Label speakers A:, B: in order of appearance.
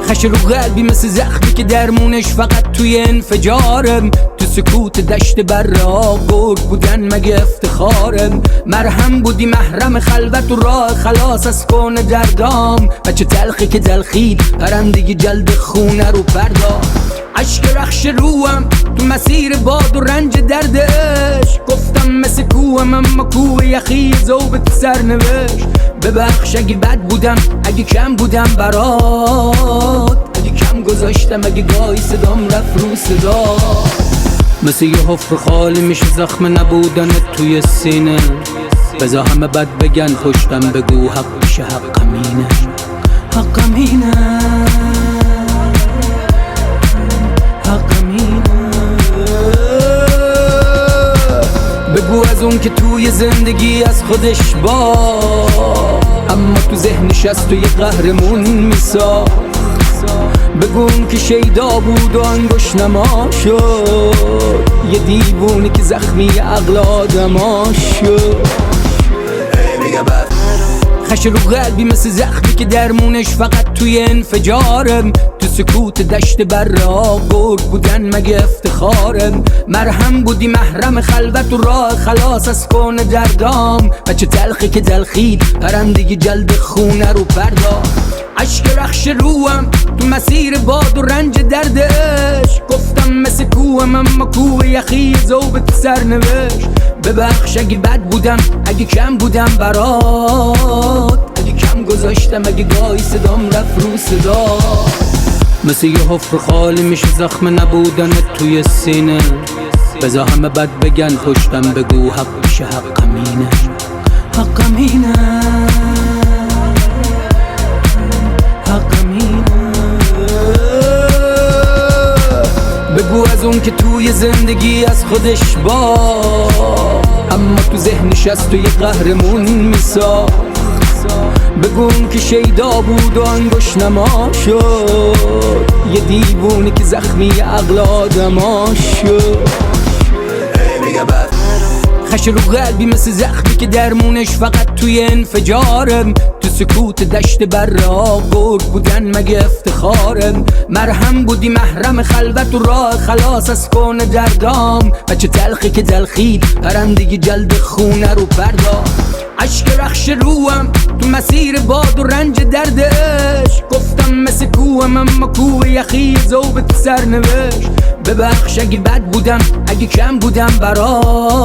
A: خش رو قلبی مثل زخمی که درمونش فقط توی انفجارم. تو سکوت دشت برا گرگ بودن مگه افتخارم. مرهم بودی محرم خلوت و راه خلاص از کون دردام. بچه تلخی که تلخید پرندگی جلد خونه رو پرداخت. عشق رخش روم تو مسیر باد و رنج دردش. گفتم مثل کوهم اما کوه یخی ذوبت سرنوشت. ببخش اگه بد بودم، اگه کم بودم برات، اگه کم گذاشتم، اگه گاهی صدام رفت رو صدا. مثل یه حفر خالی میشه زخم نبودنت توی سینه. بذار همه بد بگن پشتم بگو حق میشه حقم اینه. حقم اینه، حقم اینه. بگو از اون که توی زندگی از خودش با، اما تو ذهنش از تو یه قهرمون میساخت. بگو اون که شیدا بود و انگوش نما شد، یه دیوونه که زخمی عقل آدما شد. خش رو قلبی مثل زخمی که درمونش فقط توی انفجارم. تو سکوت دشت برا گرگ بودن مگه افتخارم. مرهم بودی محرم خلوت و راه خلاص از کون دردام. بچه تلخی که تلخید پرندگی جلد خونه رو پرداخت. عشق رخش روم تو مسیر باد و رنج دردش. گفتم مثل کوهم اما کوه یخی ذوبت سرنوشت. ببخش اگه بد بودم، اگه کم بودم برات، اگه کم گذاشتم، اگه گاهی صدام رفت رو صدا. مثل یه حفر خالی میشه زخم نبودنت توی سینه. بذار همه بد بگن پشتم بگو حق میشه حقم اینه. حقم اینه، حقم اینه. بگو از اون که توی زندگی از خودش با، اما تو ذهنش از تو یه قهرمون میساخت. بگو اون که شیدا بود و انگوش نما شد، یه دیوونه که زخمی عقل آدما شد. خش رو قلبی مثل زخمی که درمونش فقط توی انفجارم. تو سکوت دشت برا گرگ بودن مگه افتخارم. مرهم بودی محرم خلوت و راه خلاص از کون دردام. بچه تلخی که تلخید پرندگی جلد خونه رو پرداخت. عشق رخش روم تو مسیر باد و رنج دردش. گفتم مثل کوهم اما کوه یخی ذوبت سرنوشت. ببخش اگه بد بودم، اگه کم بودم برات.